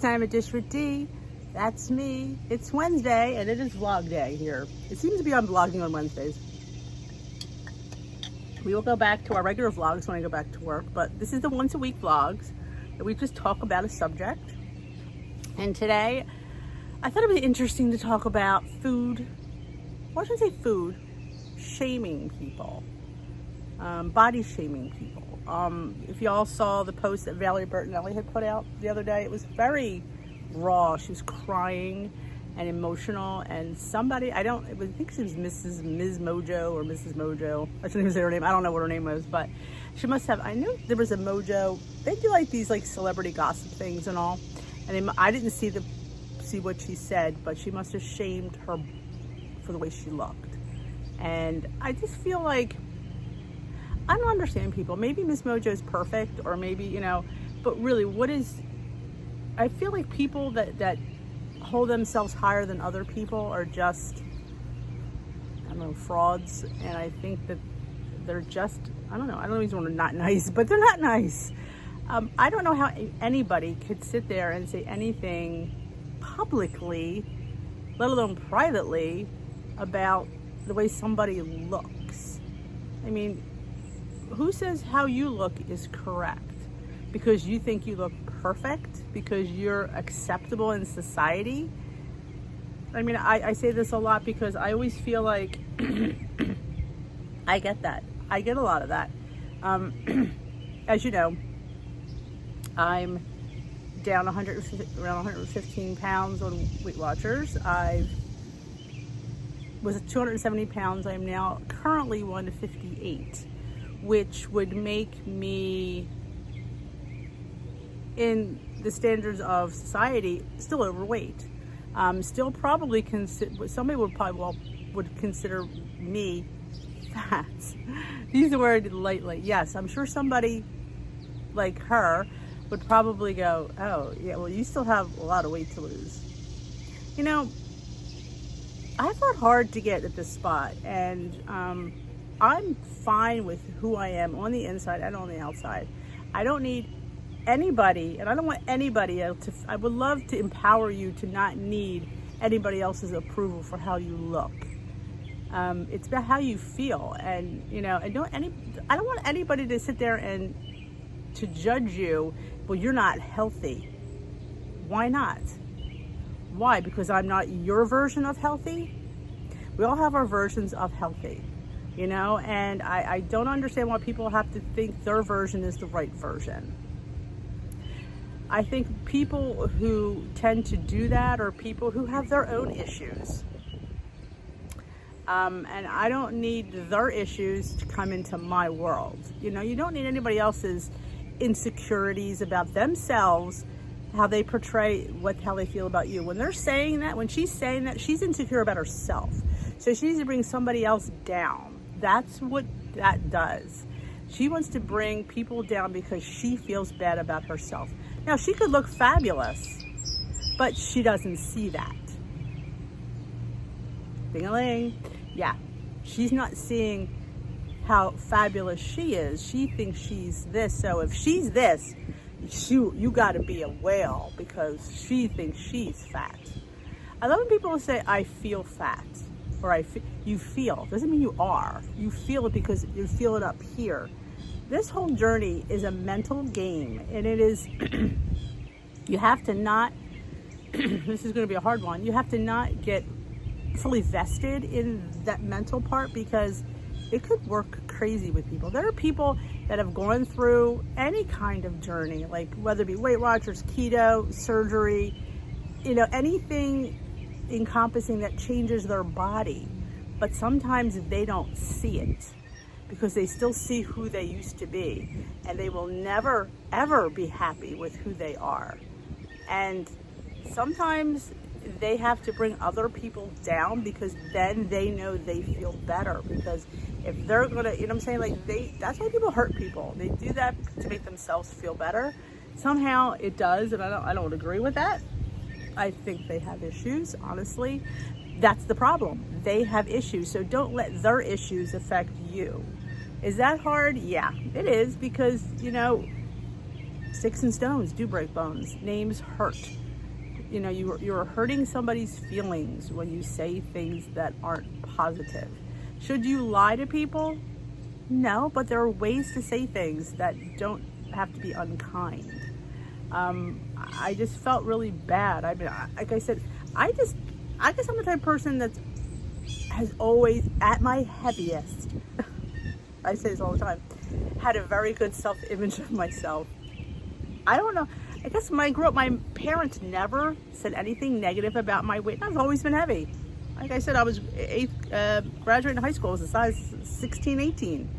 time a dish with D. That's me. It's Wednesday and it is vlog day here. It seems to be on vlogging on Wednesdays. We will go back to our regular vlogs when I go back to work, but this is the once a week vlogs that we just talk about a subject. And today I thought it would be interesting to talk about food. Well, I shouldn't say food, shaming people, body shaming people. If y'all saw the post that Valerie Bertinelli had put out the other day, it was very raw. She was crying and emotional, and somebody, I think she was Ms. Mojo or Mrs. Mojo. I shouldn't even say her name. I don't know what her name was, but she must have, I knew there was a Mojo. They do like these like celebrity gossip things and all. And I didn't see what she said, but she must have shamed her for the way she looked. And I just feel like, I don't understand people. Maybe Miss Mojo is perfect, or maybe, but really, I feel like people that hold themselves higher than other people are just, I don't know, frauds. And I think that they're just, I don't know if they're not nice, but they're not nice. I don't know how anybody could sit there and say anything publicly, let alone privately, about the way somebody looks. I mean, who says how you look is correct? Because you think you look perfect? Because you're acceptable in society? I mean, I say this a lot because I always feel like I get that. I get a lot of that. As you know, I'm down around 115 pounds on Weight Watchers. I was at 270 pounds. I'm now currently 158, which would make me, in the standards of society, still overweight. Still probably somebody would consider me fat. Use the word lightly. Yes, I'm sure somebody like her would probably go, oh yeah, well, you still have a lot of weight to lose. I fought hard to get at this spot, and I'm fine with who I am on the inside and on the outside. I don't need anybody, and I don't want anybody else I would love to empower you to not need anybody else's approval for how you look. It's about how you feel, and I don't want anybody to sit there and to judge you. Well, you're not healthy. Why not? Why? Because I'm not your version of healthy? We all have our versions of healthy, and I don't understand why people have to think their version is the right version. I think people who tend to do that are people who have their own issues. And I don't need their issues to come into my world. You don't need anybody else's insecurities about themselves, how they portray how they feel about you. When they're saying that, when she's saying that, she's insecure about herself. So she needs to bring somebody else down. That's what that does. She wants to bring people down because she feels bad about herself. Now, she could look fabulous, but she doesn't see that. Ding-a-ling. Yeah, she's not seeing how fabulous she is. She thinks she's this. So if she's this, you got to be a whale because she thinks she's fat. I love when people say, I feel fat, or you feel. Doesn't mean you are. You feel it because you feel it up here. This whole journey is a mental game, and it is, you have to not, this is going to be a hard one, you have to not get fully vested in that mental part, because it could work crazy with people. There are people that have gone through any kind of journey, like whether it be Weight Watchers, keto, surgery, anything encompassing that changes their body. But sometimes they don't see it because they still see who they used to be, and they will never, ever be happy with who they are. And sometimes they have to bring other people down, because then they know they feel better. Because if they're gonna, what I'm saying, that's why people hurt people. They do that to make themselves feel better. Somehow it does, and I don't agree with that. I think they have issues, honestly. That's the problem. They have issues, so don't let their issues affect you. Is that hard? Yeah, it is, because, sticks and stones do break bones. Names hurt. you're hurting somebody's feelings when you say things that aren't positive. Should you lie to people? No, but there are ways to say things that don't have to be unkind. I just felt really bad. I mean, like I said, I guess I'm the type of person that has always, at my heaviest, I say this all the time, had a very good self-image of myself. I don't know. I guess when I grew up, my parents never said anything negative about my weight. I've always been heavy. Like I said, I was graduating high school. I was a size 16, 18.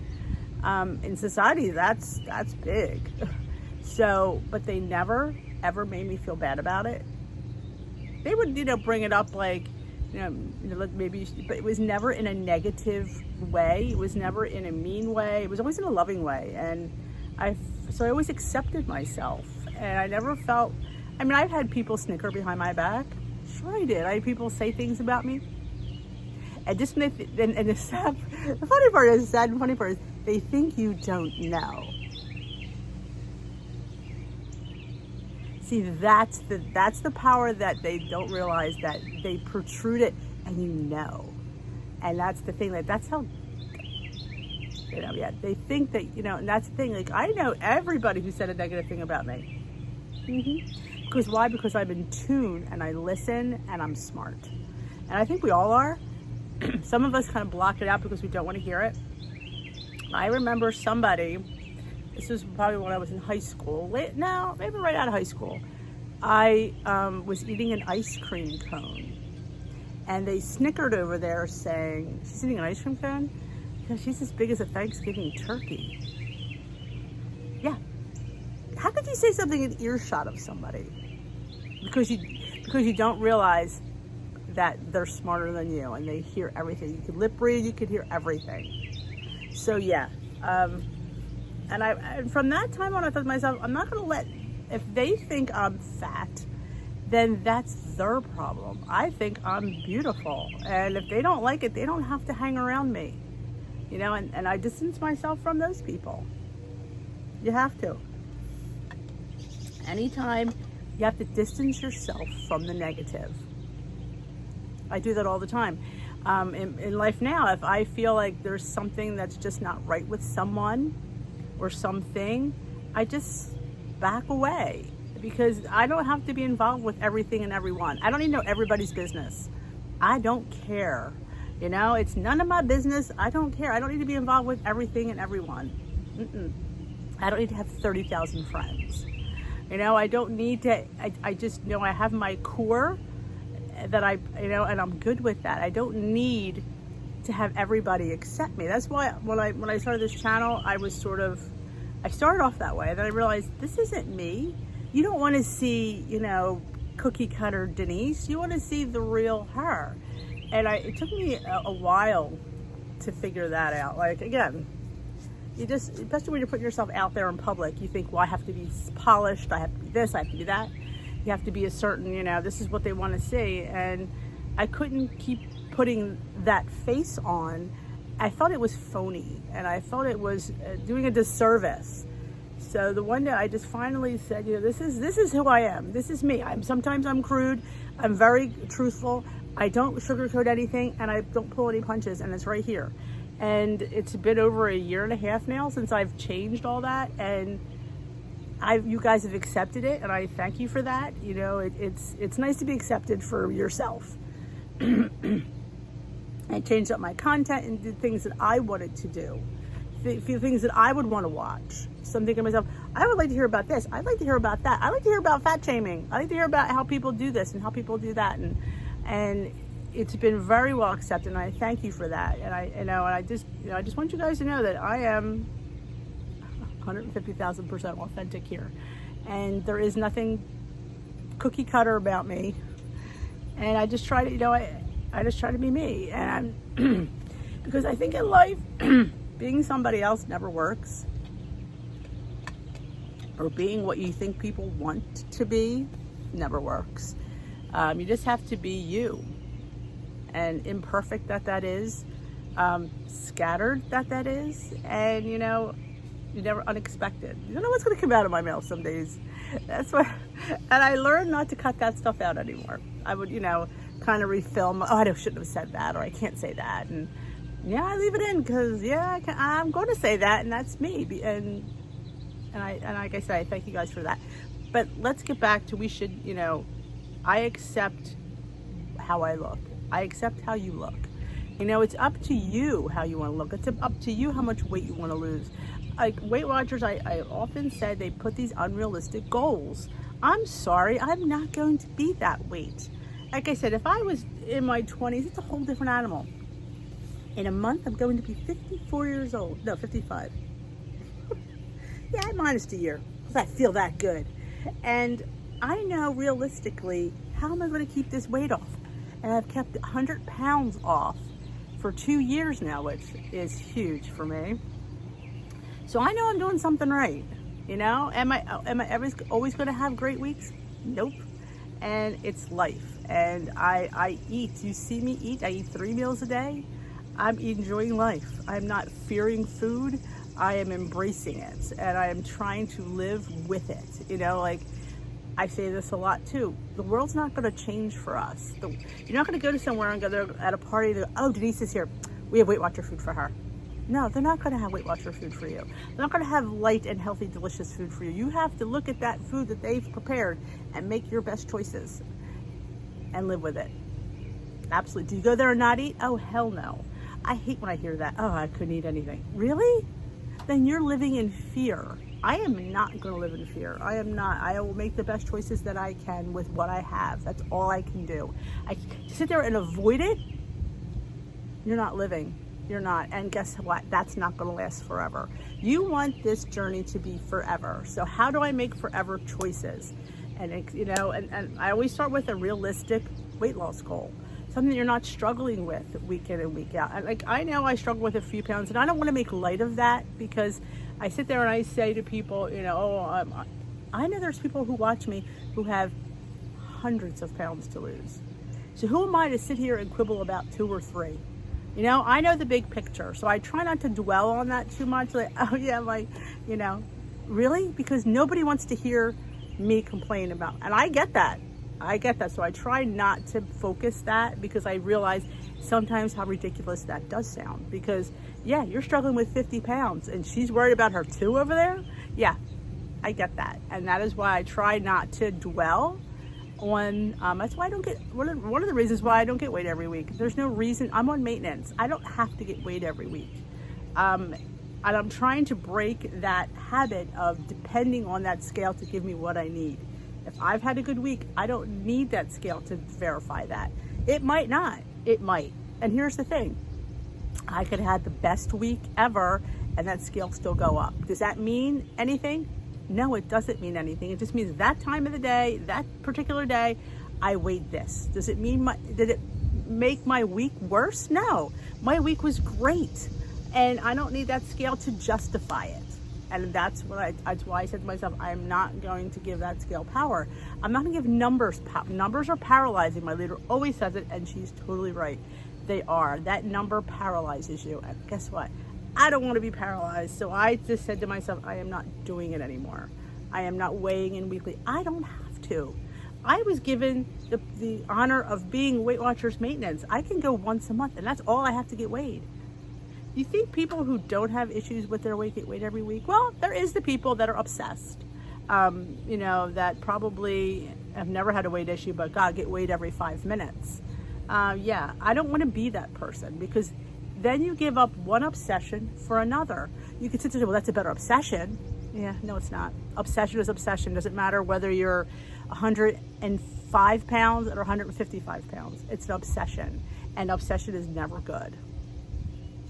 In society, that's big. So, but they never, ever made me feel bad about it. They would, bring it up like, maybe, but it was never in a negative way. It was never in a mean way. It was always in a loving way. And so I always accepted myself. And I never felt, I've had people snicker behind my back. Sure I did. I had people say things about me. And just when the funny part is, sad and funny part is, they think you don't know. See, that's the power that they don't realize, that they protrude it and and that's the thing, that's how, they think that, and that's the thing, like, I know everybody who said a negative thing about me. Because why? Because I'm in tune and I listen and I'm smart. And I think we all are. Some of us kind of block it out because we don't want to hear it. I remember somebody, this was probably when I was in high school, maybe right out of high school. I was eating an ice cream cone. And they snickered over there saying, she's eating an ice cream cone? Because she's as big as a Thanksgiving turkey. Yeah. How could you say something in earshot of somebody? Because you don't realize that they're smarter than you and they hear everything. You could lip read, you could hear everything. So yeah. And from that time on, I thought to myself, I'm not going to if they think I'm fat, then that's their problem. I think I'm beautiful. And if they don't like it, they don't have to hang around me. And I distance myself from those people. You have to. Anytime, you have to distance yourself from the negative. I do that all the time. In life now, if I feel like there's something that's just not right with someone or something, I just back away, because I don't have to be involved with everything and everyone. I don't need to know everybody's business. I don't care. It's none of my business. I don't care. I don't need to be involved with everything and everyone. I don't need to have 30,000 friends. I don't need to, I just know I have my core that and I'm good with that. I don't need to have everybody accept me. That's why when I started this channel, I started off that way. Then I realized, this isn't me. You don't want to see, cookie cutter Denise. You want to see the real her. And it took me a while to figure that out. Like, again, especially when you're putting yourself out there in public, you think, well, I have to be polished, I have to be this, I have to be that. You have to be a certain, this is what they want to see. And I couldn't keep putting that face on. I felt it was phony, and I felt it was doing a disservice. So the one day I just finally said, this is who I am. This is me. Sometimes I'm crude. I'm very truthful. I don't sugarcoat anything, and I don't pull any punches, and it's right here. And it's been over a year and a half now since I've changed all that, and you guys have accepted it, and I thank you for that. It's nice to be accepted for yourself. I changed up my content and did things that I wanted to do, things that I would want to watch. So I'm thinking to myself, I would like to hear about this. I'd like to hear about that. I'd like to hear about fat shaming. I'd like to hear about how people do this and how people do that, and it's been very well accepted, and I thank you for that. And I just want you guys to know that I am 150,000% authentic here, and there is nothing cookie cutter about me. And I just try to, I just try to be me, and because I think in life, being somebody else never works, or being what you think people want to be never works. You just have to be you, and imperfect that is, scattered that is, and You never unexpected. You don't know what's going to come out of my mail some days. That's what, and I learned not to cut that stuff out anymore. I would, kind of refilm. Oh, I shouldn't have said that, or I can't say that, and yeah, I leave it in because I'm going to say that, and that's me. And like I said, I thank you guys for that. But let's get back to I accept how I look. I accept how you look. It's up to you how you want to look. It's up to you how much weight you want to lose. Like Weight Watchers, I often say they put these unrealistic goals. I'm sorry, I'm not going to be that weight. Like I said, if I was in my 20s, it's a whole different animal. In a month, I'm going to be 54 years old. No, 55. Yeah, minus a year, because I feel that good. And I know realistically, how am I going to keep this weight off? And I've kept 100 pounds off for 2 years now, which is huge for me. So I know I'm doing something right. Am I always going to have great weeks? Nope. And it's life. And I eat. You see me eat. I eat 3 meals a day. I'm enjoying life. I'm not fearing food. I am embracing it, and I am trying to live with it. Like I say this a lot too. The world's not going to change for us. You're not going to go to somewhere and go there at a party. And go, oh, Denise is here. We have Weight Watcher food for her. No, they're not going to have Weight Watcher food for you. They're not going to have light and healthy, delicious food for you. You have to look at that food that they've prepared and make your best choices and live with it. Absolutely. Do you go there and not eat? Oh, hell no. I hate when I hear that. Oh, I couldn't eat anything. Really? Then you're living in fear. I am not going to live in fear. I am not. I will make the best choices that I can with what I have. That's all I can do. I sit there and avoid it. You're not living. You're not. And guess what? That's not going to last forever. You want this journey to be forever. So how do I make forever choices? And and I always start with a realistic weight loss goal. Something that you're not struggling with week in and week out. I know I struggle with a few pounds, and I don't want to make light of that, because I sit there and I say to people, I know there's people who watch me who have hundreds of pounds to lose. So who am I to sit here and quibble about 2 or 3? I know the big picture, so I try not to dwell on that too much. Like, oh yeah, really? Because nobody wants to hear me complain about, and I get that. So I try not to focus that, because I realize sometimes how ridiculous that does sound. Because yeah, you're struggling with 50 pounds and she's worried about her 2 over there. Yeah, I get that. And that is why I try not to dwell on, that's why I don't get, one of the reasons why I don't get weighed every week. There's no reason. I'm on maintenance. I don't have to get weighed every week. And I'm trying to break that habit of depending on that scale to give me what I need. If I've had a good week, I don't need that scale to verify that. It might not. It might. And here's the thing. I could have had the best week ever and that scale still go up. Does that mean anything? No, it doesn't mean anything. It just means that time of the day, that particular day, I weighed this. Does it mean did it make my week worse? No. My week was great. And I don't need that scale to justify it. And that's why I said to myself, I'm not going to give that scale power. I'm not going to give numbers power. Numbers are paralyzing. My leader always says it, and she's totally right. They are. That number paralyzes you. And guess what? I don't want to be paralyzed. So I just said to myself, I am not doing it anymore. I am not weighing in weekly. I don't have to. I was given the honor of being Weight Watchers maintenance. I can go once a month, and that's all I have to get weighed. You think people who don't have issues with their weight get weighed every week? Well, there is the people that are obsessed, that probably have never had a weight issue, but God, get weighed every 5 minutes. Yeah, I don't want to be that person, because then you give up one obsession for another. You could sit there and say, well, that's a better obsession. Yeah, no, it's not. Obsession is obsession. Doesn't matter whether you're 105 pounds or 155 pounds. It's an obsession, and obsession is never good.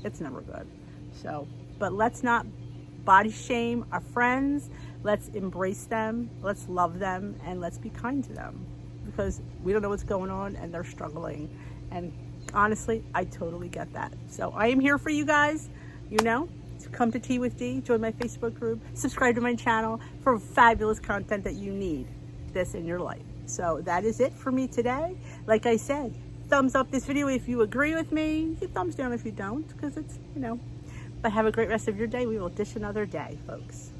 It's never good. So, but let's not body shame our friends. Let's embrace them. Let's love them, and let's be kind to them, because we don't know what's going on and they're struggling. And honestly, I totally get that. So I am here for you guys. So come to Tea with D, join my Facebook group, subscribe to my channel for fabulous content that you need this in your life. So that is it for me today. Like I said, thumbs up this video if you agree with me. Thumbs down if you don't, because it's, But have a great rest of your day. We will dish another day, folks.